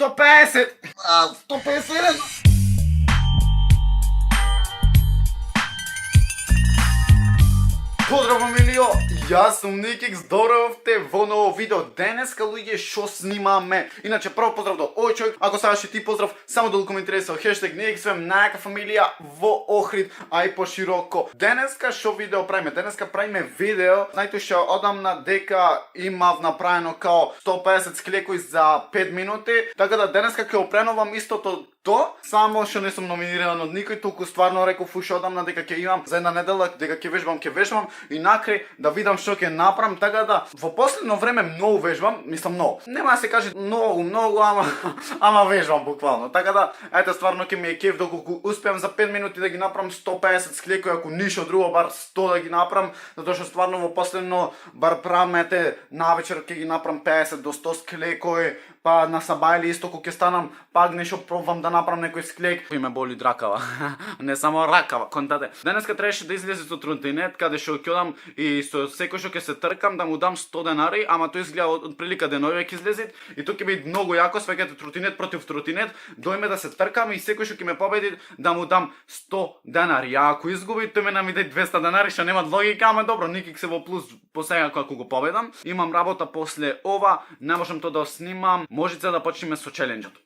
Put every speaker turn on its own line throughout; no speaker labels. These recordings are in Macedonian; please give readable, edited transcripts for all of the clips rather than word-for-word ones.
150! 151! Поздрав, фамилио! Јас сум Никикс, дојдовте во ново видео. Денеска, луѓе, шо снимаме? Иначе, прво поздрав до овој човек. Ако сакаш и ти поздрав, само да коментирай со хештег Никиксвем, најака фамилија во Охрид, а и пошироко. Денеска шо видео правиме? Денеска правиме видео. Знаете што одамна дека имав направено као 150 склекои за 5 минути. Така да денеска ќе опреновам истото само што не сум номиниран од никој, туку стварно реков уште одамна дека ќе имам за една недела, дека ќе вежбам и накрај да видам што ќе направам, така да во последно време многу вежбам, мислам многу. Нема да се каже многу, ама вежбам буквално. Така да, ете стварно ќе ми е кеф доколку успеам за 5 минути да ги направам 150 склекои, ако ништо друго бар 100 да ги направам, затоа што стварно во последно бар правам ете навечер ќе ги направам 50 до 100 склекои, па на сабајли исто кога ќе станам, пак нешто пробвам да направам некој склек. И ме боли дракава. Не само ракава, контате. Денеска требаше да излезе со тротинет, каде што ќе одам и со секој што ќе се тркам да му дам 100 денари, ама тој изгледа од прилика денови ќе излезе и тоа ќе биде многу јако, свеќате тротинет против тротинет, дојме да се тркам и секој што ќе ме победи да му дам 100 денари. А ако изгуби, тој ме намиде 200 денари, што нема логика, ама добро, Никик се во плюс по сега кога го победам. Имам работа после ова, не можам тоа да снимам. Можете да почнеме со челенџот.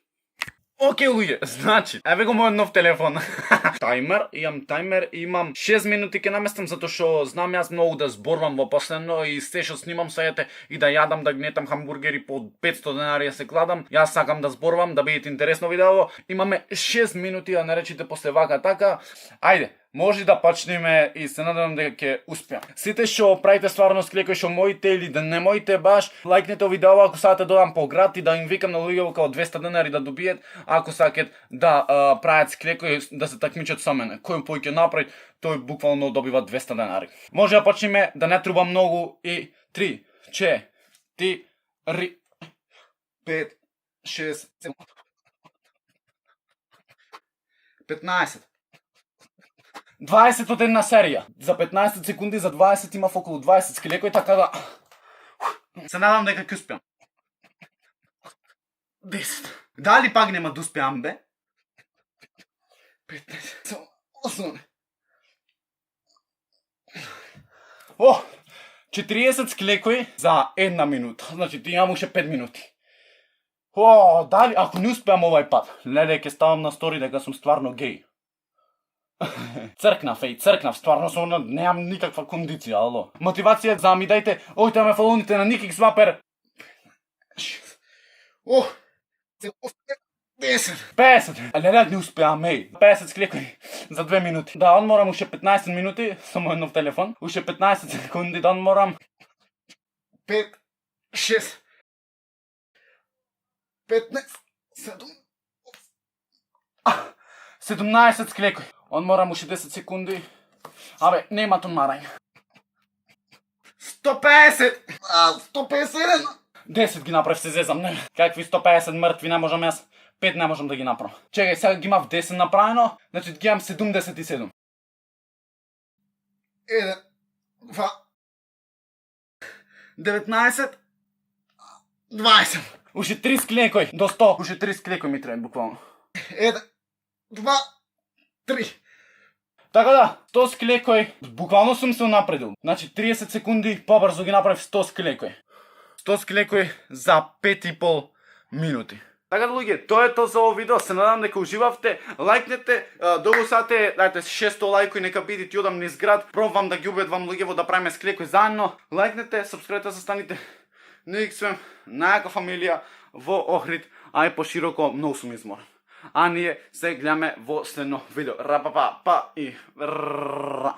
Океј, луѓе, значи, еве го мојот нов телефон. Имам таймер, имам 6 минути ќе наместам затоа што знам јас многу да зборувам во последно и се што снимам сајате и да јадам, да гнетам хамбургери по 500 денари се кладам. Јас сакам да зборувам, да бидете интересно видео. Имаме 6 минути да наречите после вака така. Ајде. Може да почнеме и се надевам дека ќе успеам. Сите што правите стварно склекои што моите или да не моите баш, лајкнете видео ако сакате да одам по град и да им викам на луѓе околу 200 денари да добиет, ако сакат да прават склекои да се такмичат со мене. Кој пој ќе направи, тој буквално добива 200 денари. Може да почнеме да не трубам многу и 3, 4, 5, 6, 7, 15. 20 од една серија. За 15 секунди, за 20 имав околу 20 склекои, така да се надам дека ќе успеам. 10. Дали пак нема да успеам, бе? 15. 8. 40 склекои за една минута. Значи, ти имам уште 5 минути. Дали, ако не успеам овај пат, леле, ќе ставам на стори дека сум стварно геј. Цркнав, стварно сум немам никаква кондиција, ало. Мотивација за ми дајте, ојте ме фолоните на Никикс Вапер. 50. Леле, не успеам, 50 склекои за 2 минути. Да, одморам уште 15 минути со мојот нов телефон. Уште 15 секунди да одморам. 5, 6, 15, 17 склекои. Одморам уште 10 секунди. Абе, нема одмарање. 150! 151! 10 ги направив, се зезам, не. Какви 150 мртви, не можам јас. 5 не можам да ги направам. Чекај, сега ги имав 10 направено, значи ги имам 77. 1, 2, 19, 20. Уште 3 склекои до 100. Уште 3 склекои ми треба, буквално. 1, 2, 3. Така да, 100 склекои, буквално сум се напредил. Значи 30 секунди побрзо ги направив 100 склекои. 100 склекои за 5,5 минути. Така да, луѓе, тоа е тоа за ово видео. Се надам дека уживавте. Лајкнете, долу сате, дајте 600 лајкови, нека бидите и одам низ град. Пробвам да ги убедвам луѓево да правиме склекои заедно. Лајкнете, сапскрајбете, застаните. Никиксвем, најака фамилија во Охрид, а и пошироко, многу сум изморен. А ние се гледаме во следно видео. Ра-па-па-па и ра.